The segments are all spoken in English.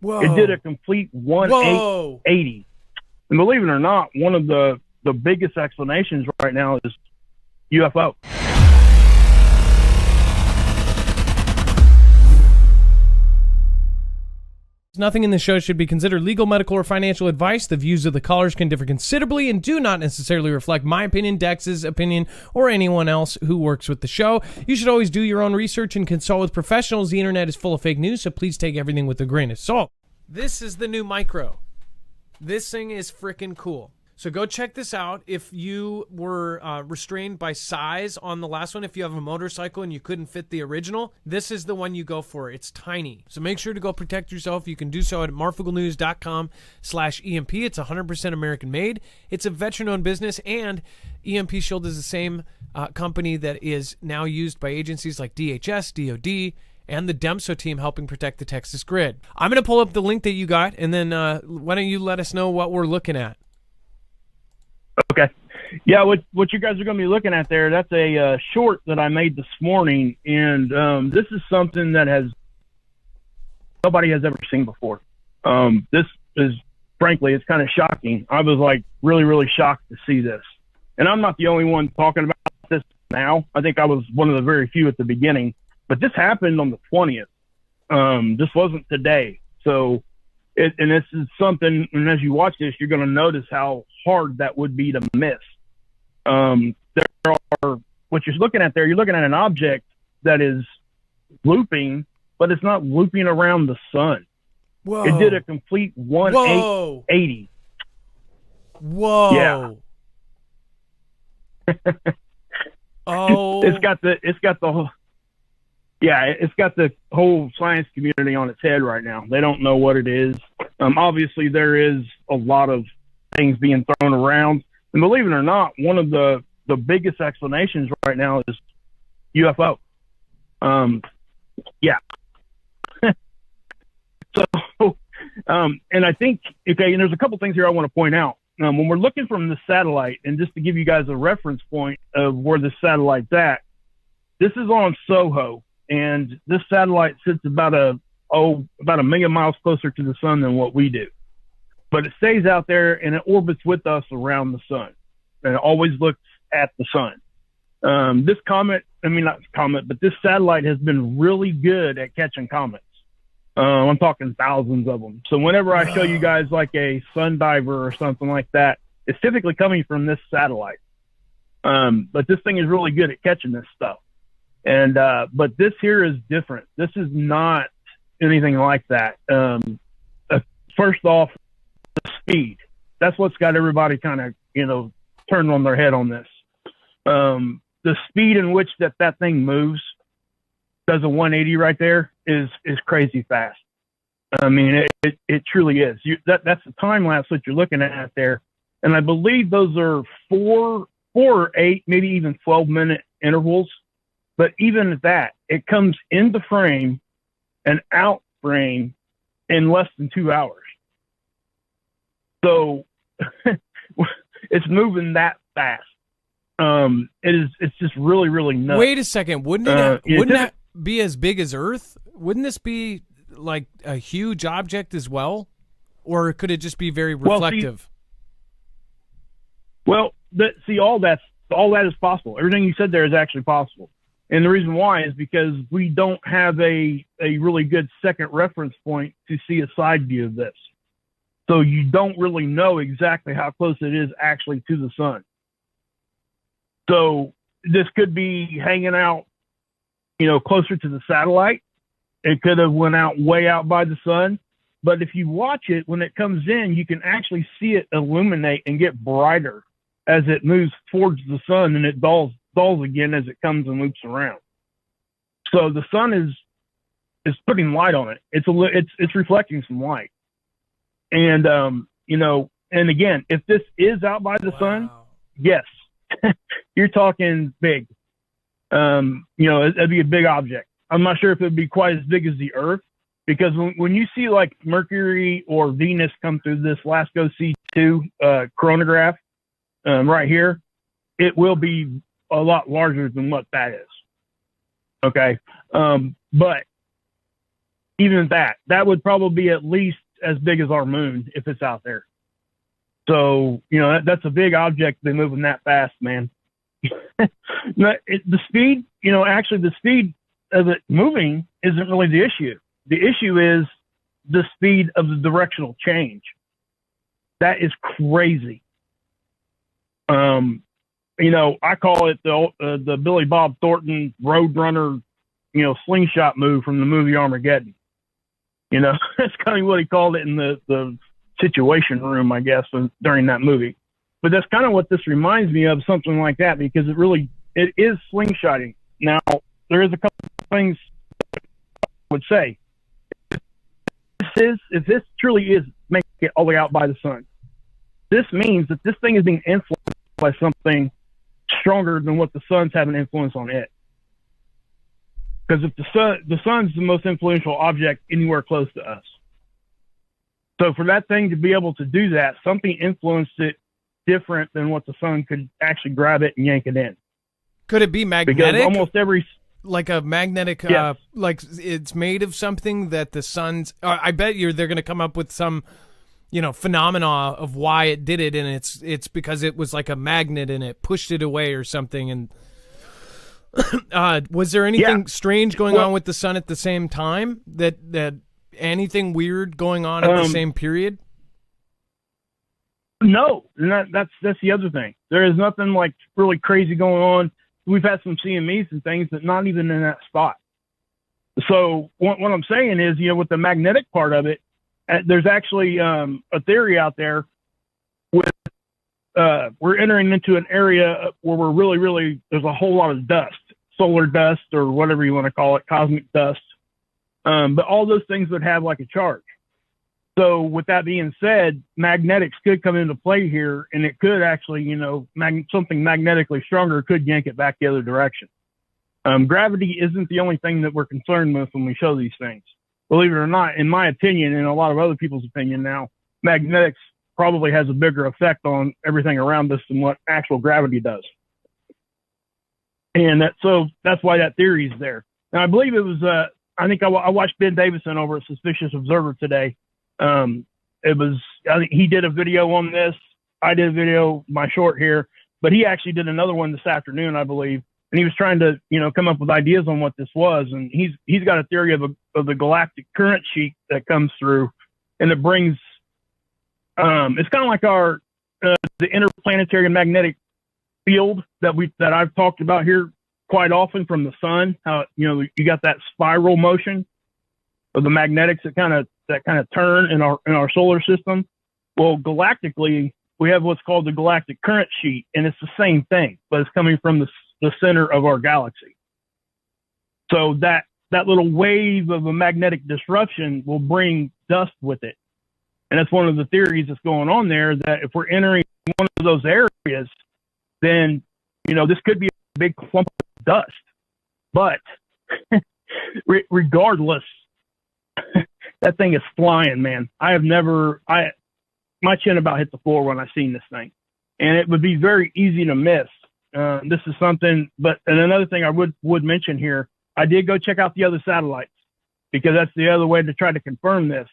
Whoa. It did a complete 180. And believe it or not, one of the biggest explanations right now is UFO. Nothing in this show should be considered legal, medical, or financial advice. The views of the callers can differ considerably and do not necessarily reflect my opinion, Dex's opinion, or anyone else who works with the show. You should always do your own research and consult with professionals. The internet is full of fake news, so please take everything with a grain of salt. This is the new Micro. This thing is freaking cool. So go check this out. If you were restrained by size on the last one, if you have a motorcycle and you couldn't fit the original, this is the one you go for. It's tiny. So make sure to go protect yourself. You can do so at marfooglenews.com/EMP. It's 100% American made. It's a veteran-owned business, and EMP Shield is the same company that is now used by agencies like DHS, DOD, and the DEMSO team helping protect the Texas grid. I'm going to pull up the link that you got, and then why don't you let us know what we're looking at? Okay. Yeah, what you guys are going to be looking at there, that's a short that I made this morning, and this is something that nobody has ever seen before. This is, frankly, it's kind of shocking. I was like really, really shocked to see this. And I'm not the only one talking about this now. I think I was one of the very few at the beginning. But this happened on the 20th. This wasn't today. So, and this is something, and as you watch this, you're going to notice how hard that would be to miss. There are, what you're looking at there, you're looking at an object that is looping, but it's not looping around the sun. Whoa. It did a complete 180. Whoa. Yeah. Oh. It's got the whole science community on its head right now. They don't know what it is. Obviously, there is a lot of things being thrown around. And believe it or not, one of the biggest explanations right now is UFO. Yeah. So, and I think, okay, and there's a couple things here I want to point out. When we're looking from the satellite, and just to give you guys a reference point of where the satellite's at, this is on Soho. And this satellite sits about a million miles closer to the sun than what we do. But it stays out there and it orbits with us around the sun. And it always looks at the sun. This this satellite has been really good at catching comets. I'm talking thousands of them. So whenever I show you guys like a sun diver or something like that, it's typically coming from this satellite. But this thing is really good at catching this stuff. And, but this here is different. This is not anything like that. First off, the speed. That's what's got everybody kind of, turned on their head on this. The speed in which that thing moves, does a 180 right there, is crazy fast. I mean, it truly is. That's the time lapse that you're looking at there. And I believe those are 4 or 8, maybe even 12-minute intervals. But even at that, it comes into frame and out frame in less than 2 hours. So it's moving that fast. It's just really, really nuts. Wait a second. Wouldn't that be as big as Earth? Wouldn't this be like a huge object as well? Or could it just be very reflective? All that is possible. Everything you said there is actually possible. And the reason why is because we don't have a really good second reference point to see a side view of this. So you don't really know exactly how close it is actually to the sun. So this could be hanging out, closer to the satellite. It could have went out way out by the sun. But if you watch it, when it comes in, you can actually see it illuminate and get brighter as it moves towards the sun, and it dulls again as it comes and loops around. So the sun is putting light on it. It's reflecting some light. And and again, if this is out by the sun, yes, you're talking big. It'd be a big object. I'm not sure if it'd be quite as big as the Earth, because when you see like Mercury or Venus come through this LASCO C2 coronagraph right here, it will be a lot larger than what that is. Okay. But, even that would probably be at least as big as our moon if it's out there. So, that's a big object to be moving that fast, man. The speed, actually the speed of it moving isn't really the issue. The issue is the speed of the directional change. That is crazy. I call it the Billy Bob Thornton Roadrunner, slingshot move from the movie Armageddon. That's kind of what he called it in the Situation Room, I guess, during that movie. But that's kind of what this reminds me of, something like that, because it is slingshotting. Now, there is a couple of things I would say. If this truly is making it all the way out by the sun, this means that this thing is being influenced by something stronger than what the sun's having influence on it. Because if the sun's the most influential object anywhere close to us. So for that thing to be able to do that, something influenced it different than what the sun could actually grab it and yank it in. Could it be magnetic? Because almost every... Like a magnetic, yes. Like it's made of something that the sun's... I bet they're going to come up with some, phenomena of why it did it, and it's because it was like a magnet and it pushed it away or something. And was there anything strange going on with the sun at the same time? That anything weird going on at the same period? No, that's the other thing. There is nothing like really crazy going on. We've had some CMEs and things that not even in that spot. So what I'm saying is, with the magnetic part of it, there's actually a theory out there with we're entering into an area where we're really, there's a whole lot of dust, solar dust or whatever you want to call it, cosmic dust. But all those things would have like a charge. So with that being said, magnetics could come into play here, and it could actually, something magnetically stronger could yank it back the other direction. Gravity isn't the only thing that we're concerned with when we show these things. Believe it or not, in my opinion, and a lot of other people's opinion now, magnetics probably has a bigger effect on everything around us than what actual gravity does. And that's why that theory is there. And I believe it was, I think I watched Ben Davison over at Suspicious Observer today. I think he did a video on this. I did a video, my short here, but he actually did another one this afternoon, I believe. And he was trying to, come up with ideas on what this was. And he's got a theory of the galactic current sheet that comes through, and it brings, it's kind of like the interplanetary magnetic field that I've talked about here quite often from the sun. How, you got that spiral motion of the magnetics that kind of turn in our solar system. Well, galactically, we have what's called the galactic current sheet, and it's the same thing, but it's coming from the center of our galaxy. So that little wave of a magnetic disruption will bring dust with it. And that's one of the theories that's going on there, that if we're entering one of those areas, then, this could be a big clump of dust. But regardless, that thing is flying, man. My chin about hit the floor when I seen this thing, and it would be very easy to miss. This is something, and another thing I would mention here, I did go check out the other satellites, because that's the other way to try to confirm this.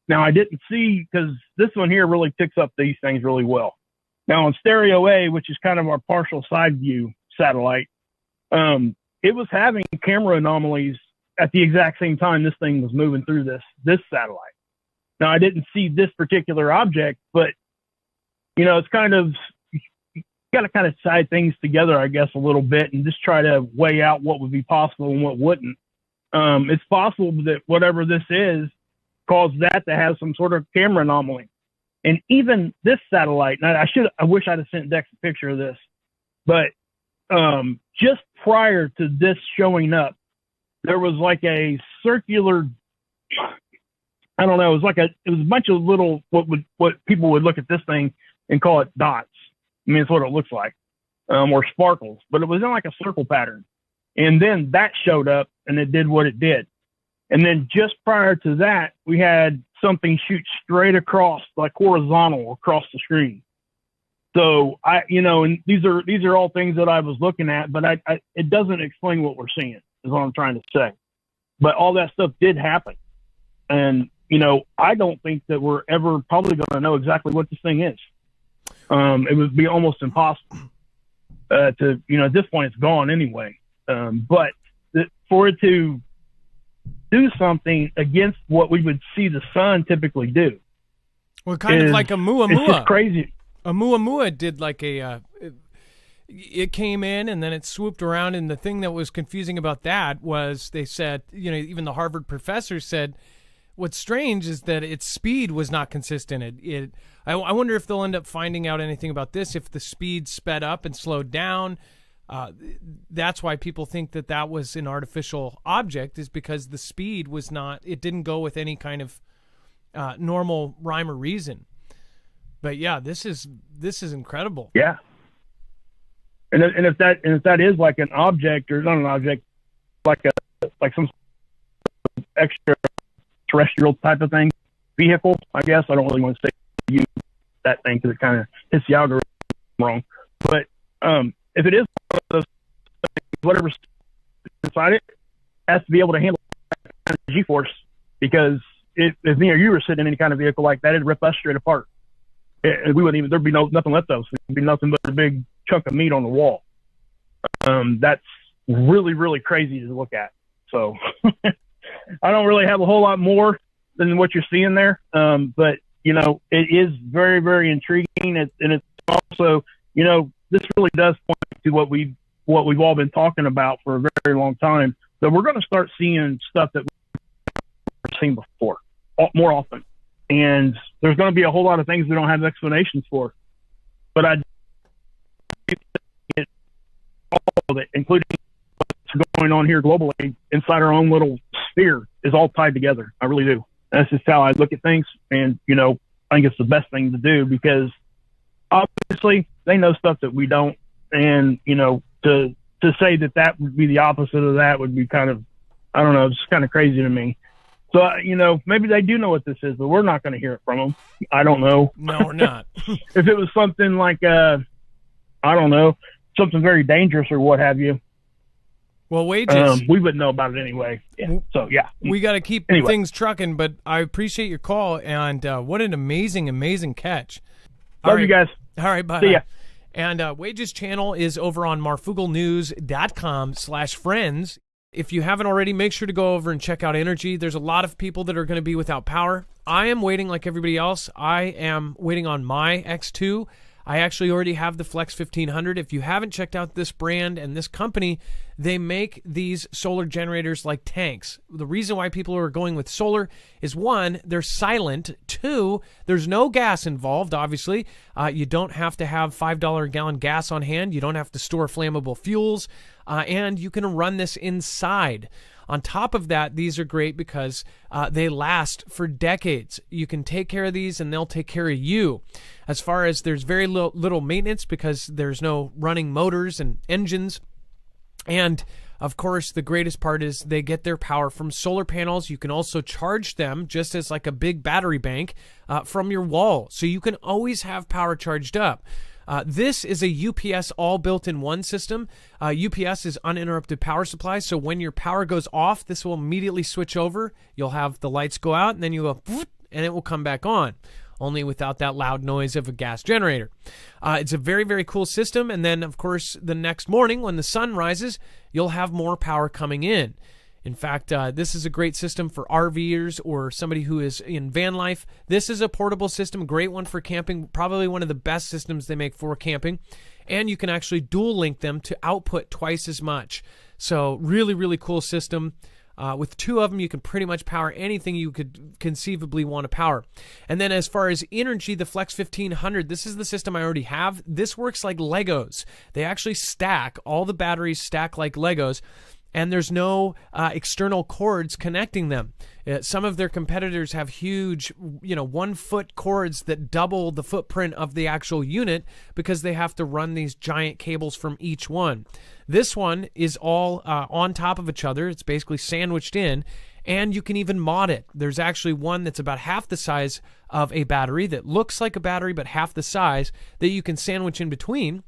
Now, I didn't see, because this one here really picks up these things really well. Now, on Stereo A, which is kind of our partial side view satellite, it was having camera anomalies at the exact same time this thing was moving through this satellite. Now, I didn't see this particular object, but, it's kind of, you got to kind of tie things together, I guess, a little bit and just try to weigh out what would be possible and what wouldn't. It's possible that whatever this is caused that to have some sort of camera anomaly. And even this satellite, and I wish I'd have sent Dex a picture of this, but just prior to this showing up, there was like a circular, I don't know, it was a bunch of little, what people would look at this thing and call it dots. I mean, it's what it looks like, or sparkles, but it was in like a circle pattern. And then that showed up and it did what it did. And then just prior to that, we had something shoot straight across, like horizontal across the screen. So and these are all things that I was looking at, but it doesn't explain what we're seeing, is what I'm trying to say. But all that stuff did happen. And, I don't think that we're ever probably going to know exactly what this thing is. It would be almost impossible at this point it's gone anyway. But for it to do something against what we would see the sun typically do. Well, kind of like a Muamua. It's just crazy. A Muamua did like it came in and then it swooped around. And the thing that was confusing about that was they said, even the Harvard professor said, what's strange is that its speed was not consistent. I wonder if they'll end up finding out anything about this, if the speed sped up and slowed down. That's why people think that was an artificial object, is because the speed was not, it didn't go with any kind of normal rhyme or reason. But yeah, this is incredible. Yeah. And if that is like an object, or not an object, like some extra terrestrial type of thing, vehicle, I guess. I don't really want to say use that thing because it kind of hits the algorithm wrong. But if it is one of those things, whatever's inside it has to be able to handle that kind of G-force, because if me or you were sitting in any kind of vehicle like that, it'd rip us straight apart. We wouldn't even, there'd be nothing left of us. It'd be nothing but a big chunk of meat on the wall. That's really, really crazy to look at. So I don't really have a whole lot more than what you're seeing there. But, it is very, very intriguing. And it's also, this really does point to what we've all been talking about for a very long time. So we're going to start seeing stuff that we've never seen before more often. And there's going to be a whole lot of things we don't have explanations for. But I get all of it, including what's going on here globally inside our own little sphere, is all tied together. I really do. That's just how I look at things. And, I think it's the best thing to do, because obviously they know stuff that we don't. And, to say that would be the opposite of that would be kind of, I don't know, it's kind of crazy to me. So, maybe they do know what this is, but we're not going to hear it from them. I don't know. No, we're not. If it was something like, I don't know, something very dangerous or what have you, well, wages, we wouldn't know about it anyway. Yeah. So, yeah. We got to keep things trucking, but I appreciate your call, and what an amazing, amazing catch. Love you guys. All right, bye. See ya. And Wages channel is over on marfooglenews.com/friends. If you haven't already, make sure to go over and check out Energy. There's a lot of people that are going to be without power. I am waiting like everybody else. I am waiting on my X2. I actually already have the Flex 1500. If you haven't checked out this brand and this company, they make these solar generators like tanks. The reason why people are going with solar is, one, they're silent. Two, there's no gas involved, obviously. You don't have to have $5 a gallon gas on hand. You don't have to store flammable fuels. And you can run this inside. On top of that, these are great because they last for decades. You can take care of these and they'll take care of you. As far as there's very little maintenance because there's no running motors and engines. And of course, the greatest part is they get their power from solar panels. You can also charge them just as like a big battery bank from your wall. So you can always have power charged up. This is a UPS all built in one system. UPS is uninterrupted power supply. So when your power goes off, this will immediately switch over. You'll have the lights go out and then you go, and it will come back on. Only without that loud noise of a gas generator. It's a very, very cool system. And then, of course, the next morning when the sun rises, you'll have more power coming in. In fact, this is a great system for RVers or somebody who is in van life. This is a portable system, a great one for camping, probably one of the best systems they make for camping. And you can actually dual link them to output twice as much. So really, really cool system. With two of them, you can pretty much power anything you could conceivably want to power. And then as far as Energy, the Flex 1500, this is the system I already have. This works like Legos. They actually stack. All the batteries stack like Legos. And there's no external cords connecting them. Some of their competitors have huge, 1 foot cords that double the footprint of the actual unit because they have to run these giant cables from each one. This one is all on top of each other. It's basically sandwiched in, and you can even mod it. There's actually one that's about half the size of a battery that looks like a battery but half the size that you can sandwich in between.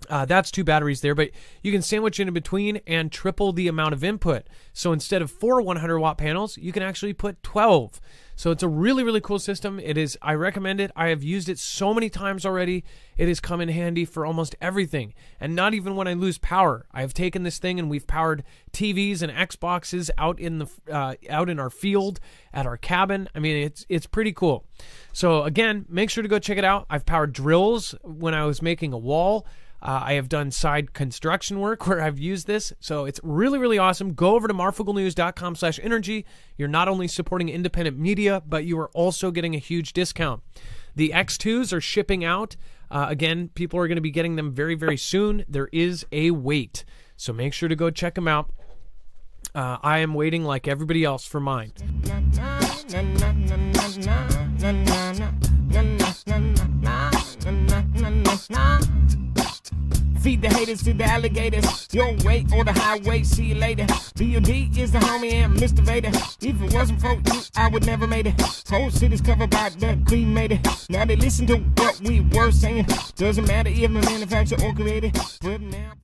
That's 2 batteries there, but you can sandwich in between and triple the amount of input. So instead of 4 100-watt panels, you can actually put 12. So it's a really, really cool system. I recommend it. I have used it so many times already. It has come in handy for almost everything. And not even when I lose power. I have taken this thing and we've powered TVs and Xboxes out in our field, at our cabin. I mean, it's pretty cool. So again, make sure to go check it out. I've powered drills when I was making a wall. I have done side construction work where I've used this, so it's really, really awesome. Go over to marfooglenews.com/energy. You're not only supporting independent media, but you are also getting a huge discount. The X2s are shipping out. Again, people are going to be getting them very, very soon. There is a wait, so make sure to go check them out. I am waiting like everybody else for mine. Feed the haters to the alligators. Your way or the highway, see you later. B.O.D. is the homie and Mr. Vader. If it wasn't for you, I would never made it. Whole city's covered by the cremated. Now they listen to what we were saying. Doesn't matter if the manufacturer or created. But now